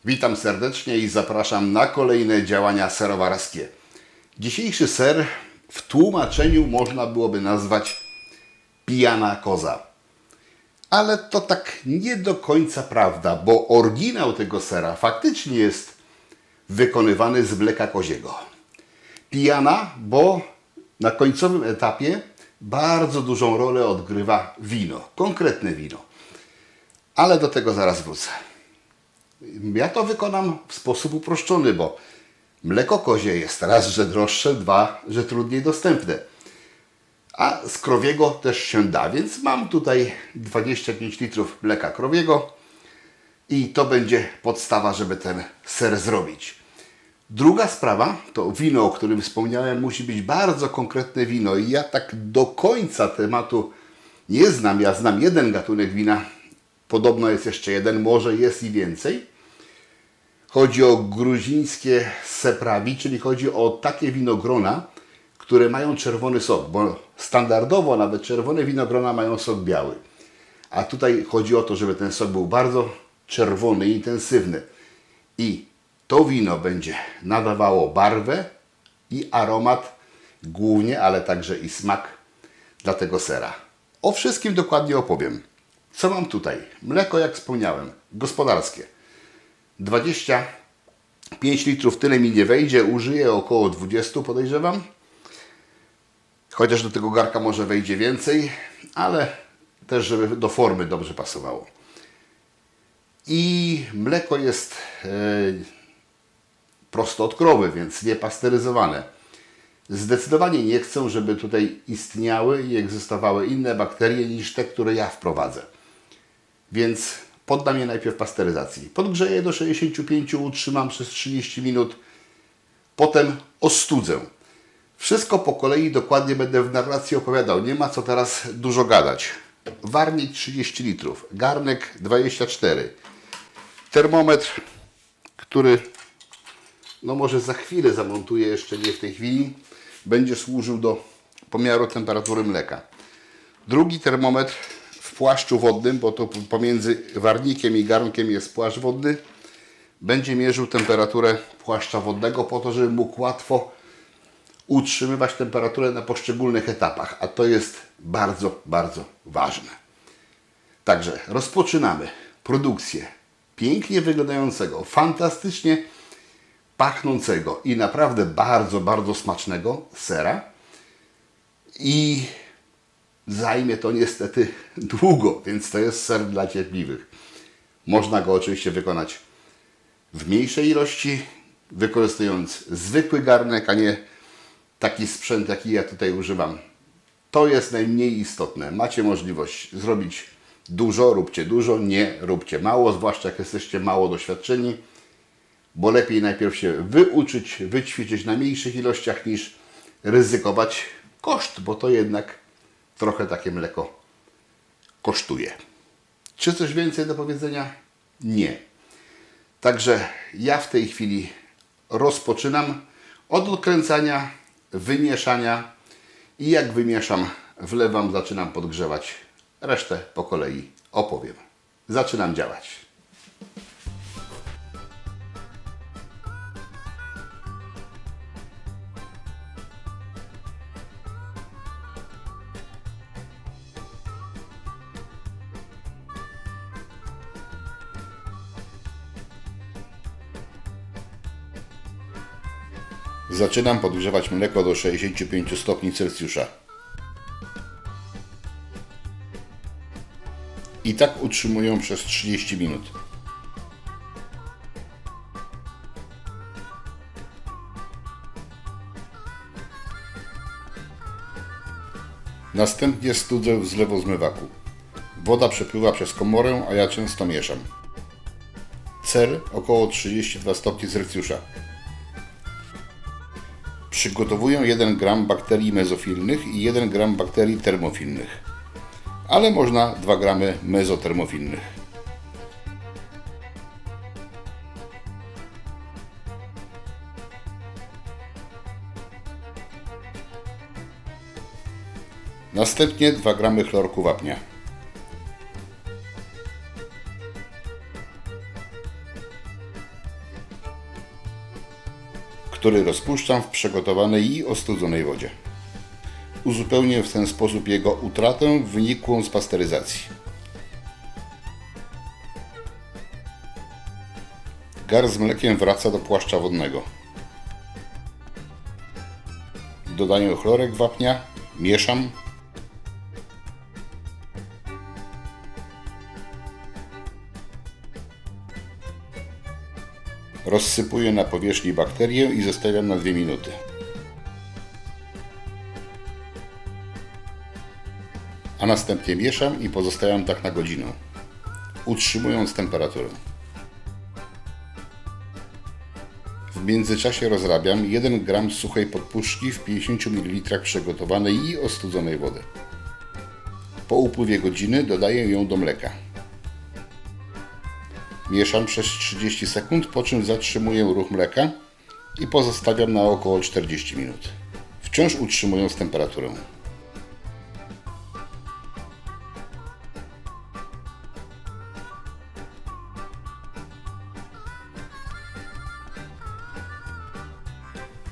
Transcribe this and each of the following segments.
Witam serdecznie i zapraszam na kolejne działania serowarskie. Dzisiejszy ser w tłumaczeniu można byłoby nazwać pijana koza. Ale to tak nie do końca prawda, bo oryginał tego sera faktycznie jest wykonywany z mleka koziego. Pijana, bo na końcowym etapie bardzo dużą rolę odgrywa wino, konkretne wino. Ale do tego zaraz wrócę. Ja to wykonam w sposób uproszczony, bo mleko kozie jest raz, że droższe, dwa, że trudniej dostępne. A z krowiego też się da, więc mam tutaj 25 litrów mleka krowiego i to będzie podstawa, żeby ten ser zrobić. Druga sprawa, to wino, o którym wspomniałem, musi być bardzo konkretne wino i ja tak do końca tematu nie znam. Ja znam jeden gatunek wina, podobno jest jeszcze jeden, może jest i więcej. Chodzi o gruzińskie seprawi, czyli chodzi o takie winogrona, które mają czerwony sok, bo standardowo nawet czerwone winogrona mają sok biały. A tutaj chodzi o to, żeby ten sok był bardzo czerwony i intensywny. I to wino będzie nadawało barwę i aromat głównie, ale także i smak dla tego sera. O wszystkim dokładnie opowiem. Co mam tutaj? Mleko, jak wspomniałem, gospodarskie. 25 litrów, tyle mi nie wejdzie, użyję około 20, podejrzewam. Chociaż do tego garka może wejdzie więcej, ale też, żeby do formy dobrze pasowało. I mleko jest prosto od krowy, więc niepasteryzowane. Zdecydowanie nie chcę, żeby tutaj istniały i egzystowały inne bakterie niż te, które ja wprowadzę. Więc poddam je najpierw pasteryzacji. Podgrzeję je do 65, utrzymam przez 30 minut. Potem ostudzę. Wszystko po kolei dokładnie będę w narracji opowiadał. Nie ma co teraz dużo gadać. Warnik 30 litrów. Garnek 24. Termometr, który może za chwilę zamontuję, jeszcze nie w tej chwili. Będzie służył do pomiaru temperatury mleka. Drugi termometr w płaszczu wodnym, bo to pomiędzy warnikiem i garnkiem jest płaszcz wodny, będzie mierzył temperaturę płaszcza wodnego po to, żeby mógł łatwo utrzymywać temperaturę na poszczególnych etapach, a to jest bardzo, bardzo ważne. Także rozpoczynamy produkcję pięknie wyglądającego, fantastycznie pachnącego i naprawdę bardzo, bardzo smacznego sera. I zajmie to niestety długo, więc to jest ser dla cierpliwych. Można go oczywiście wykonać w mniejszej ilości, wykorzystując zwykły garnek, a nie taki sprzęt, jaki ja tutaj używam. To jest najmniej istotne. Macie możliwość zrobić dużo, róbcie dużo, nie róbcie mało, zwłaszcza jak jesteście mało doświadczeni, bo lepiej najpierw się wyuczyć, wyćwiczyć na mniejszych ilościach niż ryzykować koszt, bo to jednak trochę takie mleko kosztuje. Czy coś więcej do powiedzenia? Nie. Także ja w tej chwili rozpoczynam od odkręcania, wymieszania i jak wymieszam, wlewam, zaczynam podgrzewać. Resztę po kolei opowiem. Zaczynam działać. Zaczynam podgrzewać mleko do 65 stopni Celsjusza. I tak utrzymuję przez 30 minut. Następnie studzę w zlewozmywaku. Woda przepływa przez komorę, a ja często mieszam. Ser około 32 stopni Celsjusza. Przygotowuję 1 gram bakterii mezofilnych i 1 gram bakterii termofilnych, ale można 2 gramy mezotermofilnych. Następnie 2 gramy chlorku wapnia. który rozpuszczam w przygotowanej i ostudzonej wodzie. Uzupełnię w ten sposób jego utratę wynikłą z pasteryzacji. Gar z mlekiem wraca do płaszcza wodnego. Dodaję chlorek wapnia, mieszam. Rozsypuję na powierzchni bakterię i zostawiam na 2 minuty. A następnie mieszam i pozostawiam tak na godzinę, utrzymując temperaturę. W międzyczasie rozrabiam 1 gram suchej podpuszki w 50 ml przygotowanej i ostudzonej wody. Po upływie godziny dodaję ją do mleka. Mieszam przez 30 sekund, po czym zatrzymuję ruch mleka i pozostawiam na około 40 minut, wciąż utrzymując temperaturę.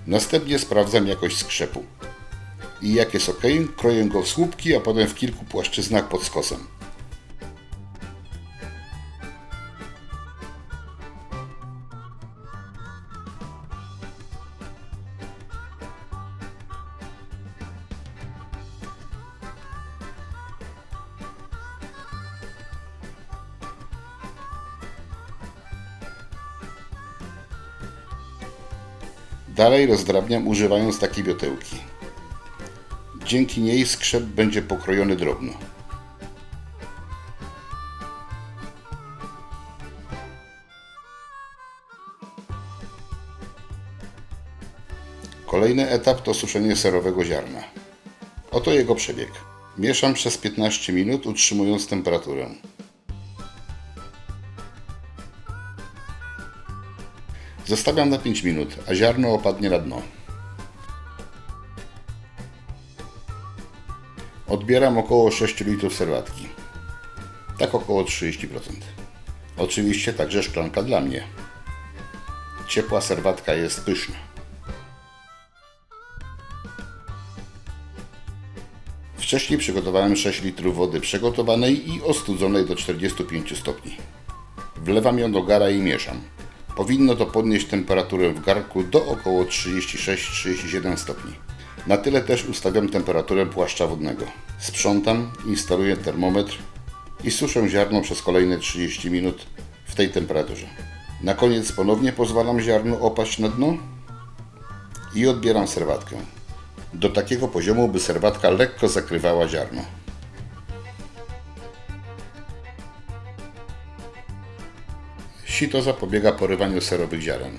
Następnie sprawdzam jakość skrzepu. I jak jest ok, kroję go w słupki, a potem w kilku płaszczyznach pod skosem. Dalej rozdrabniam używając takiej wiotełki. Dzięki niej skrzep będzie pokrojony drobno. Kolejny etap to suszenie serowego ziarna. Oto jego przebieg. Mieszam przez 15 minut, utrzymując temperaturę. Zostawiam na 5 minut, a ziarno opadnie na dno. Odbieram około 6 litrów serwatki. Tak około 30%. Oczywiście także szklanka dla mnie. Ciepła serwatka jest pyszna. Wcześniej przygotowałem 6 litrów wody przygotowanej i ostudzonej do 45 stopni. Wlewam ją do gara i mieszam. Powinno to podnieść temperaturę w garnku do około 36-37 stopni. Na tyle też ustawiam temperaturę płaszcza wodnego. Sprzątam, instaluję termometr i suszę ziarno przez kolejne 30 minut w tej temperaturze. Na koniec ponownie pozwalam ziarnu opaść na dno i odbieram serwatkę. Do takiego poziomu, by serwatka lekko zakrywała ziarno. Sito zapobiega porywaniu serowych ziaren.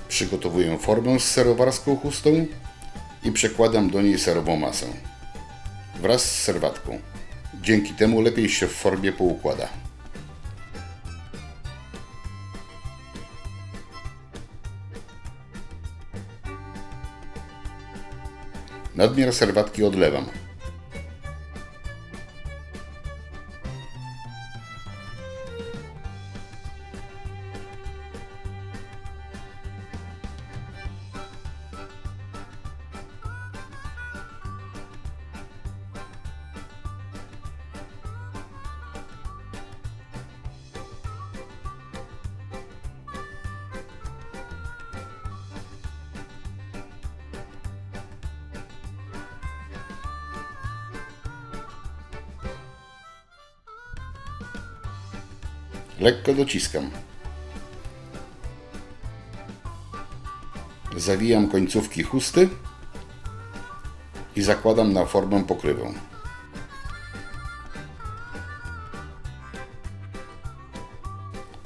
Przygotowuję formę z serowarską chustą i przekładam do niej serową masę wraz z serwatką. Dzięki temu lepiej się w formie poukłada. Nadmiar serwatki odlewam. Lekko dociskam. Zawijam końcówki chusty i zakładam na formę pokrywę.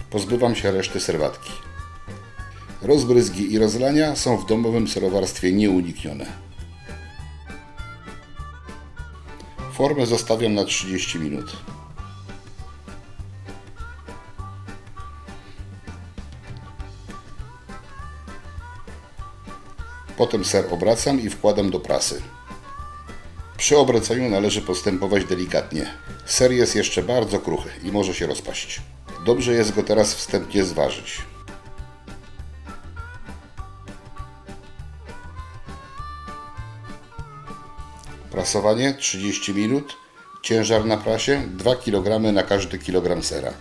Pozbywam się reszty serwatki. Rozbryzgi i rozlania są w domowym serowarstwie nieuniknione. Formę zostawiam na 30 minut. Potem ser obracam i wkładam do prasy. Przy obracaniu należy postępować delikatnie. Ser jest jeszcze bardzo kruchy i może się rozpaść. Dobrze jest go teraz wstępnie zważyć. Prasowanie 30 minut. Ciężar na prasie 2 kg na każdy kilogram sera.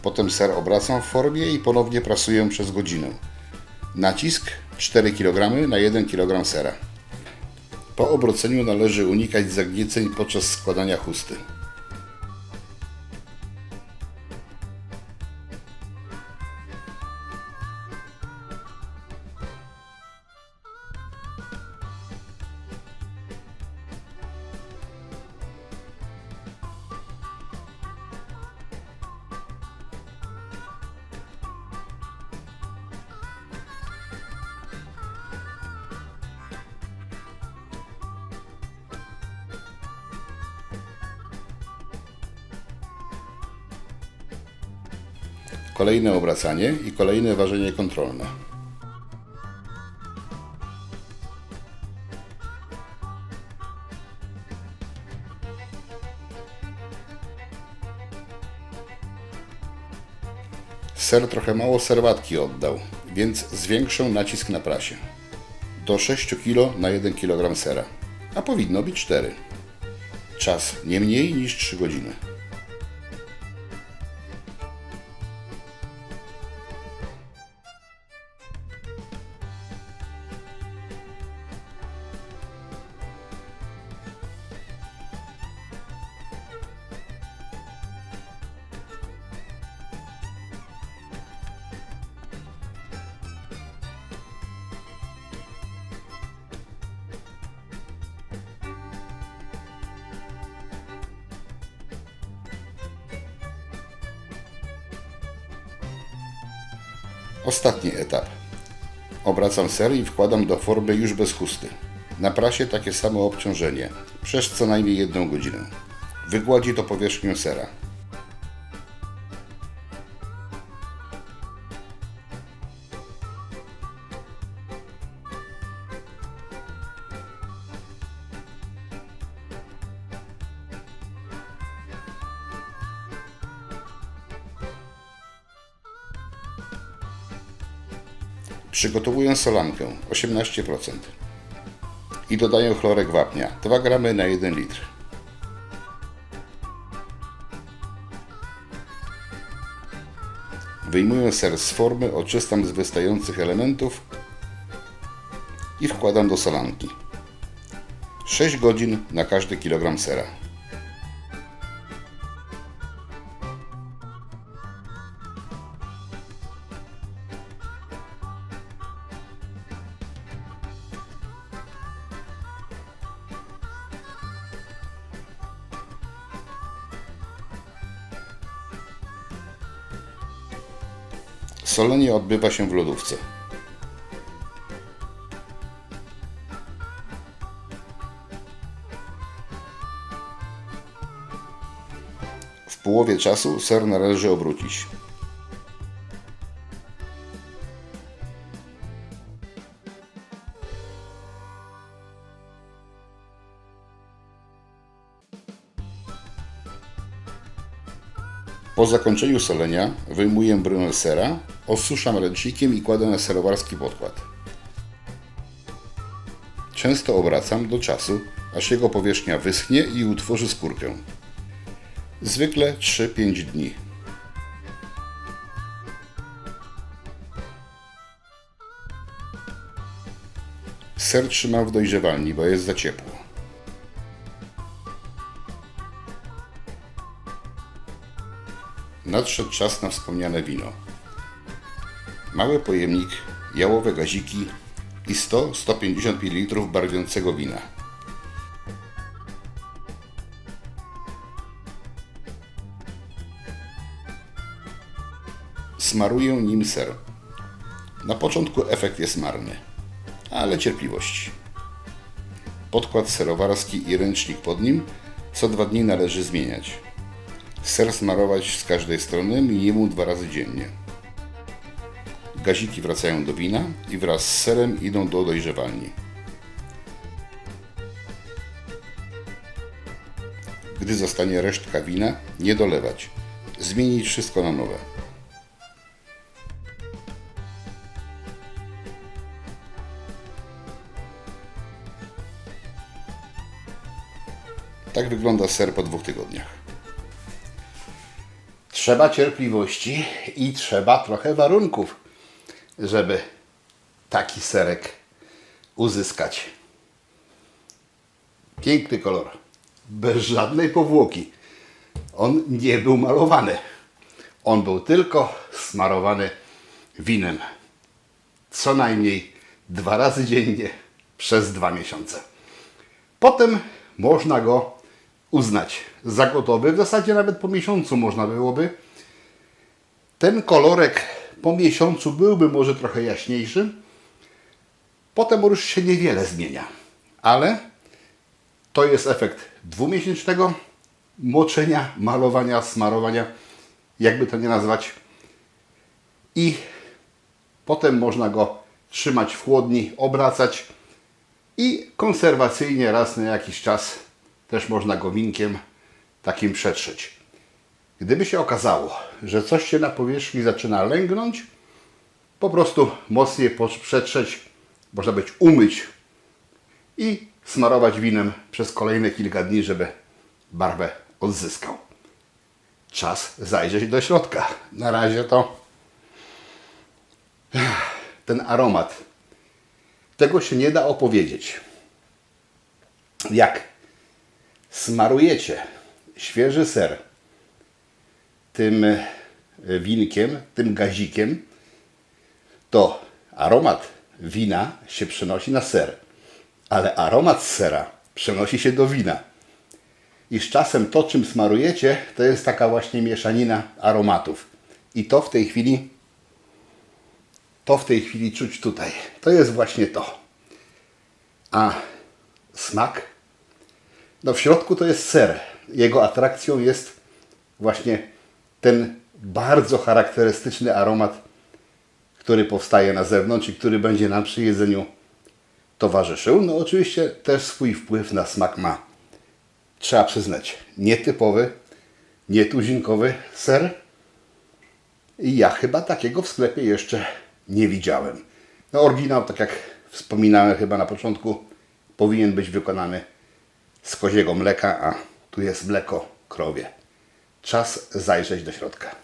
Potem ser obracam w formie i ponownie prasuję przez godzinę. Nacisk 4 kg na 1 kg sera. Po obroceniu należy unikać zagnieceń podczas składania chusty. Kolejne obracanie i kolejne ważenie kontrolne. Ser trochę mało serwatki oddał, więc zwiększę nacisk na prasie. Do 6 kg na 1 kg sera, a powinno być 4. Czas nie mniej niż 3 godziny. Ostatni etap. Obracam ser i wkładam do formy już bez chusty. Na prasie takie samo obciążenie, przez co najmniej 1 godzinę. Wygładzi to powierzchnię sera. Przygotowuję solankę 18% i dodaję chlorek wapnia 2 g na 1 litr. Wyjmuję ser z formy, oczyszczam z wystających elementów i wkładam do solanki. 6 godzin na każdy kilogram sera. Solenie odbywa się w lodówce. W połowie czasu ser należy obrócić. Po zakończeniu solenia wyjmuję brynę sera, osuszam ręcznikiem i kładę na serowarski podkład. Często obracam do czasu, aż jego powierzchnia wyschnie i utworzy skórkę. Zwykle 3-5 dni. Ser trzymam w dojrzewalni, bo jest za ciepło. Nadszedł czas na wspomniane wino. Mały pojemnik, jałowe gaziki i 100-150 ml barwiącego wina. Smaruję nim ser. Na początku efekt jest marny, ale cierpliwość. Podkład serowarski i ręcznik pod nim Co 2 dni należy zmieniać. Ser smarować z każdej strony minimum 2 razy dziennie. Gaziki wracają do wina i wraz z serem idą do dojrzewalni. Gdy zostanie resztka wina, nie dolewać. Zmienić wszystko na nowe. Tak wygląda ser po 2 tygodniach. Trzeba cierpliwości i trzeba trochę warunków, żeby taki serek uzyskać. Piękny kolor, bez żadnej powłoki. On nie był malowany. On był tylko smarowany winem. Co najmniej 2 razy dziennie przez 2 miesiące. Potem można go uznać za gotowy. W zasadzie nawet po miesiącu można byłoby. Ten kolorek po miesiącu byłby może trochę jaśniejszy. Potem już się niewiele zmienia. Ale to jest efekt 2-miesięcznego moczenia, malowania, smarowania, jakby to nie nazwać. I potem można go trzymać w chłodni, obracać i konserwacyjnie raz na jakiś czas też można go winkiem takim przetrzeć. Gdyby się okazało, że coś się na powierzchni zaczyna lęgnąć, po prostu mocniej przetrzeć, można być umyć i smarować winem przez kolejne kilka dni, żeby barwę odzyskał. Czas zajrzeć do środka. Na razie to ten aromat. Tego się nie da opowiedzieć. Jak smarujecie świeży ser tym winkiem, tym gazikiem, to aromat wina się przenosi na ser, ale aromat z sera przenosi się do wina. I z czasem to, czym smarujecie, to jest taka właśnie mieszanina aromatów. I to w tej chwili czuć tutaj. To jest właśnie to. A smak? No w środku to jest ser. Jego atrakcją jest właśnie ten bardzo charakterystyczny aromat, który powstaje na zewnątrz i który będzie nam przy jedzeniu towarzyszył. No oczywiście też swój wpływ na smak ma. Trzeba przyznać, nietypowy, nietuzinkowy ser. I ja chyba takiego w sklepie jeszcze nie widziałem. No oryginał, tak jak wspominałem chyba na początku, powinien być wykonany z koziego mleka, a tu jest mleko krowie. Czas zajrzeć do środka.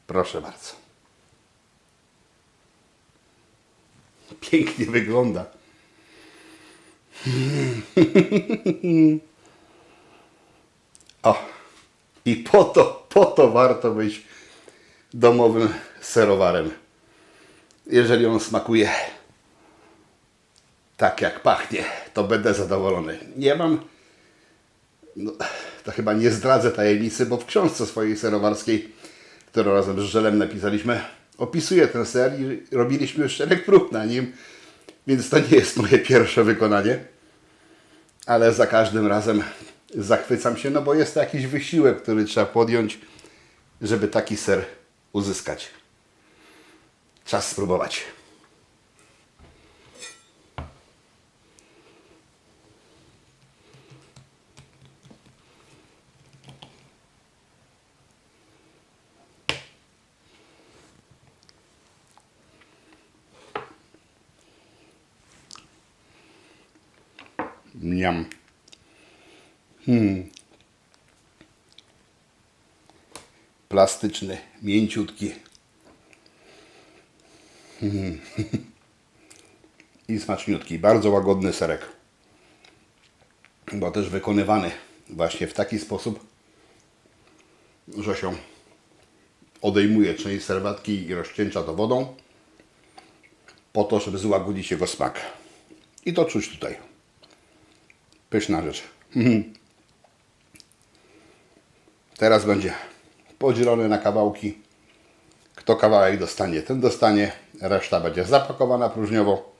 Proszę bardzo. Pięknie wygląda. O, i po to warto być domowym serowarem. Jeżeli on smakuje tak jak pachnie, to będę zadowolony. Nie mam, to chyba nie zdradzę tajemnicy, bo w książce swojej serowarskiej, którą razem z Żelem napisaliśmy, opisuję ten ser i robiliśmy już szereg prób na nim, więc to nie jest moje pierwsze wykonanie, ale za każdym razem zachwycam się, no bo jest to jakiś wysiłek, który trzeba podjąć, żeby taki ser uzyskać. Czas spróbować. Miam. Plastyczny, mięciutki. I smaczniutki. Bardzo łagodny serek. Bo też wykonywany właśnie w taki sposób, że się odejmuje część serwatki i rozcieńcza to wodą, po to, żeby złagodzić jego smak. I to czuć tutaj. Pyszna rzecz. Teraz będzie podzielony na kawałki. Kto kawałek dostanie, ten dostanie. Reszta będzie zapakowana próżniowo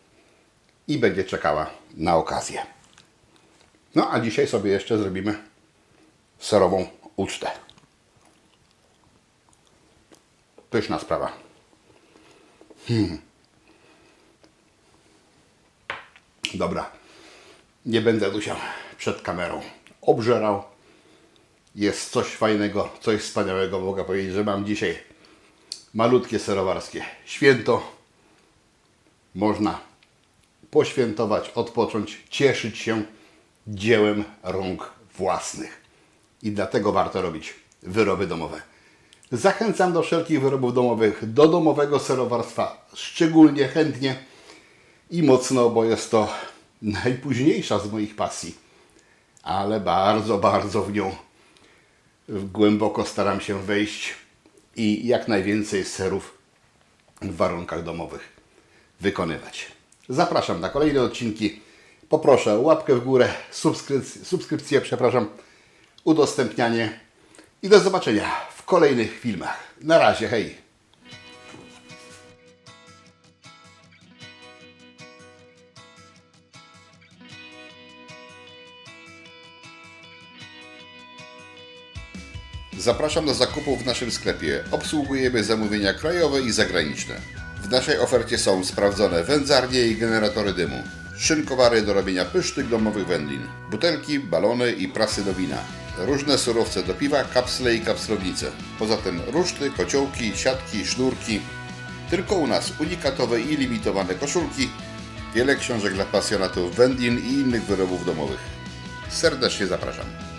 i będzie czekała na okazję. No a dzisiaj sobie jeszcze zrobimy serową ucztę. Pyszna sprawa. Dobra. Nie będę tu się przed kamerą obżerał. Jest coś fajnego, coś wspaniałego. Mogę powiedzieć, że mam dzisiaj malutkie serowarskie święto. Można poświętować, odpocząć, cieszyć się dziełem rąk własnych. I dlatego warto robić wyroby domowe. Zachęcam do wszelkich wyrobów domowych, do domowego serowarstwa szczególnie chętnie i mocno, bo jest to najpóźniejsza z moich pasji. Ale bardzo, bardzo w nią głęboko staram się wejść i jak najwięcej serów w warunkach domowych wykonywać. Zapraszam na kolejne odcinki. Poproszę o łapkę w górę, subskrypcję, udostępnianie i do zobaczenia w kolejnych filmach. Na razie, hej! Zapraszam do zakupów w naszym sklepie. Obsługujemy zamówienia krajowe i zagraniczne. W naszej ofercie są sprawdzone wędzarnie i generatory dymu, szynkowary do robienia pysznych domowych wędlin, butelki, balony i prasy do wina, różne surowce do piwa, kapsle i kapslownice. Poza tym ruszty, kociołki, siatki, sznurki. Tylko u nas unikatowe i limitowane koszulki, wiele książek dla pasjonatów wędlin i innych wyrobów domowych. Serdecznie zapraszam.